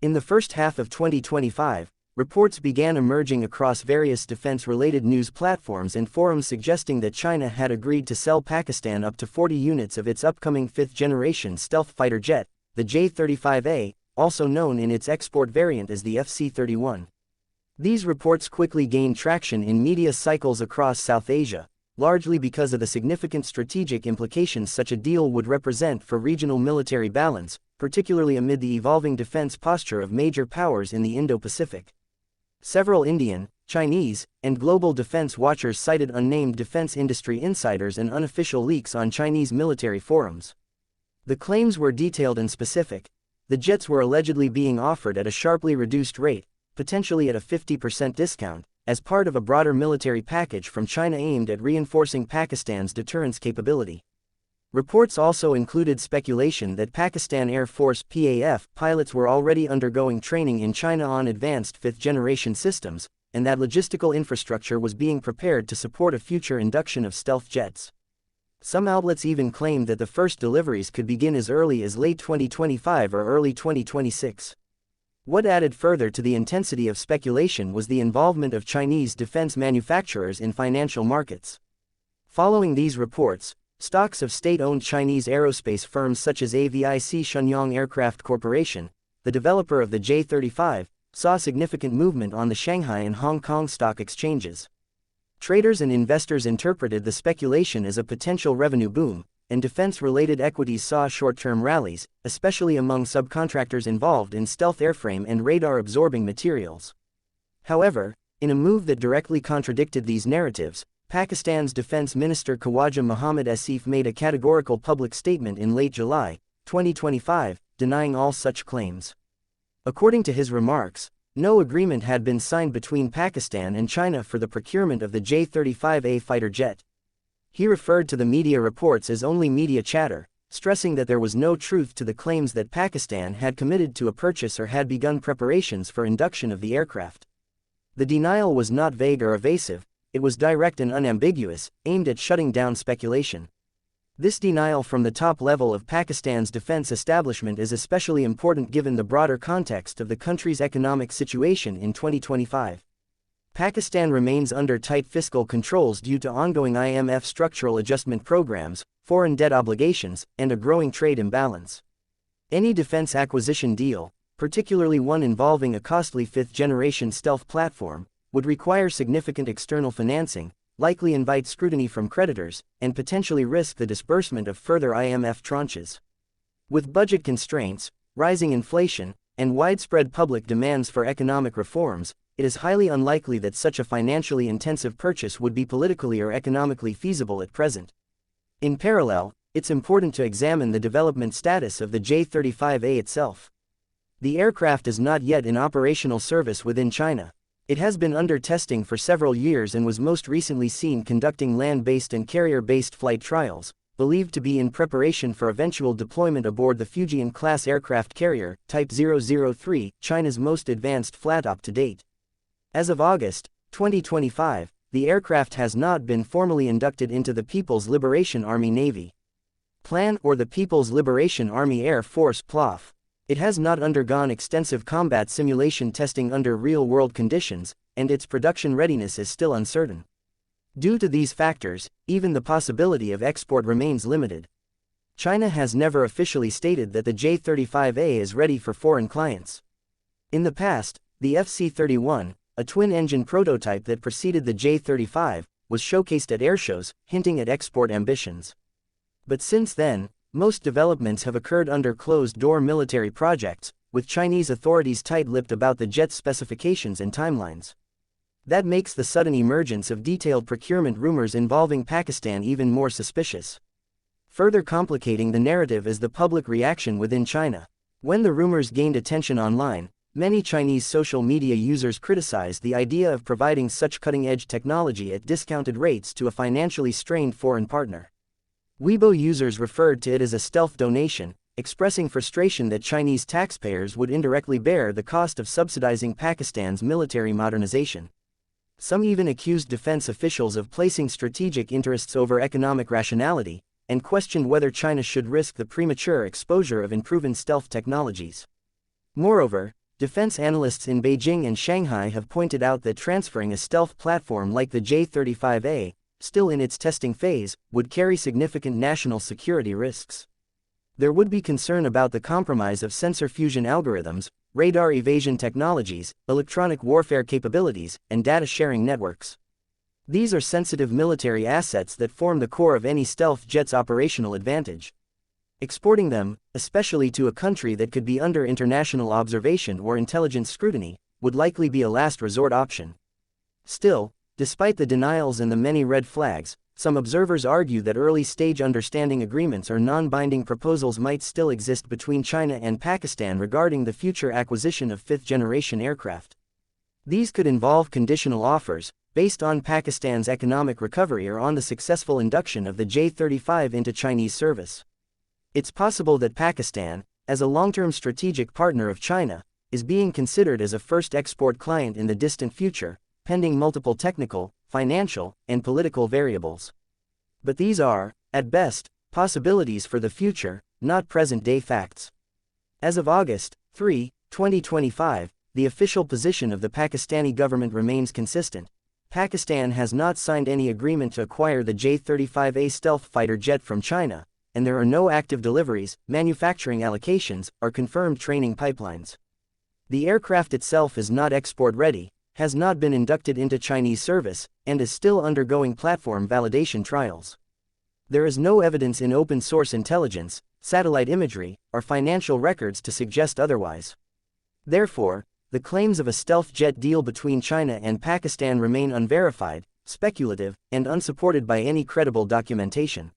In the first half of 2025, reports began emerging across various defense-related news platforms and forums suggesting that China had agreed to sell Pakistan up to 40 units of its upcoming fifth-generation stealth fighter jet, the J-35A, also known in its export variant as the FC-31. These reports quickly gained traction in media cycles across South Asia, largely because of the significant strategic implications such a deal would represent for regional military balance, particularly amid the evolving defense posture of major powers in the Indo-Pacific. Several Indian, Chinese, and global defense watchers cited unnamed defense industry insiders and unofficial leaks on Chinese military forums. The claims were detailed and specific. The jets were allegedly being offered at a sharply reduced rate, potentially at a 50% discount, as part of a broader military package from China aimed at reinforcing Pakistan's deterrence capability. Reports also included speculation that Pakistan Air Force (PAAF) pilots were already undergoing training in China on advanced fifth-generation systems, and that logistical infrastructure was being prepared to support a future induction of stealth jets. Some outlets even claimed that the first deliveries could begin as early as late 2025 or early 2026. What added further to the intensity of speculation was the involvement of Chinese defense manufacturers in financial markets. Following these reports, stocks of state-owned Chinese aerospace firms such as AVIC Shenyang Aircraft Corporation, the developer of the J-35, saw significant movement on the Shanghai and Hong Kong stock exchanges. Traders and investors interpreted the speculation as a potential revenue boom, and defense-related equities saw short-term rallies, especially among subcontractors involved in stealth airframe and radar-absorbing materials. However, in a move that directly contradicted these narratives, Pakistan's Defence Minister Khawaja Asif made a categorical public statement in late July 2025, denying all such claims. According to his remarks, no agreement had been signed between Pakistan and China for the procurement of the J-35A fighter jet. He referred to the media reports as only media chatter, stressing that there was no truth to the claims that Pakistan had committed to a purchase or had begun preparations for induction of the aircraft. The denial was not vague or evasive. It was direct and unambiguous, aimed at shutting down speculation. This denial from the top level of Pakistan's defense establishment is especially important given the broader context of the country's economic situation in 2025. Pakistan remains under tight fiscal controls due to ongoing IMF structural adjustment programs, foreign debt obligations, and a growing trade imbalance. Any defense acquisition deal, particularly one involving a costly fifth-generation stealth platform, would require significant external financing, likely invite scrutiny from creditors, and potentially risk the disbursement of further IMF tranches. With budget constraints, rising inflation, and widespread public demands for economic reforms, it is highly unlikely that such a financially intensive purchase would be politically or economically feasible at present. In parallel, it's important to examine the development status of the J-35A itself. The aircraft is not yet in operational service within China. It has been under testing for several years and was most recently seen conducting land-based and carrier-based flight trials, believed to be in preparation for eventual deployment aboard the Fujian-class aircraft carrier, Type 003, China's most advanced flat-op to date. As of August 2025, the aircraft has not been formally inducted into the People's Liberation Army Navy Plan or the People's Liberation Army Air Force (PLAAF). It has not undergone extensive combat simulation testing under real-world conditions, and its production readiness is still uncertain. Due to these factors, even the possibility of export remains limited. China has never officially stated that the J-35A is ready for foreign clients. In the past, the FC-31, a twin-engine prototype that preceded the J-35, was showcased at airshows, hinting at export ambitions. But since then, most developments have occurred under closed-door military projects, with Chinese authorities tight-lipped about the jet's specifications and timelines. That makes the sudden emergence of detailed procurement rumors involving Pakistan even more suspicious. Further complicating the narrative is the public reaction within China. When the rumors gained attention online, many Chinese social media users criticized the idea of providing such cutting-edge technology at discounted rates to a financially strained foreign partner. Weibo users referred to it as a stealth donation, expressing frustration that Chinese taxpayers would indirectly bear the cost of subsidizing Pakistan's military modernization. Some even accused defense officials of placing strategic interests over economic rationality, and questioned whether China should risk the premature exposure of unproven stealth technologies. Moreover, Defense analysts in Beijing and Shanghai have pointed out that transferring a stealth platform like the J-35A, still in its testing phase, would carry significant national security risks. There would be concern about the compromise of sensor fusion algorithms, radar evasion technologies, electronic warfare capabilities, and data sharing networks. These are sensitive military assets that form the core of any stealth jet's operational advantage. Exporting them, especially to a country that could be under international observation or intelligence scrutiny, would likely be a last resort option. Still, despite the denials and the many red flags, some observers argue that early-stage understanding agreements or non-binding proposals might still exist between China and Pakistan regarding the future acquisition of fifth-generation aircraft. These could involve conditional offers, based on Pakistan's economic recovery or on the successful induction of the J-35 into Chinese service. It's possible that Pakistan, as a long-term strategic partner of China, is being considered as a first export client in the distant future, pending multiple technical, financial, and political variables. But these are, at best, possibilities for the future, not present-day facts. As of August 3, 2025, the official position of the Pakistani government remains consistent. Pakistan has not signed any agreement to acquire the J-35A stealth fighter jet from China, and there are no active deliveries, manufacturing allocations, or confirmed training pipelines. The aircraft itself is not export-ready, has not been inducted into Chinese service, and is still undergoing platform validation trials. There is no evidence in open-source intelligence, satellite imagery, or financial records to suggest otherwise. Therefore, the claims of a stealth jet deal between China and Pakistan remain unverified, speculative, and unsupported by any credible documentation.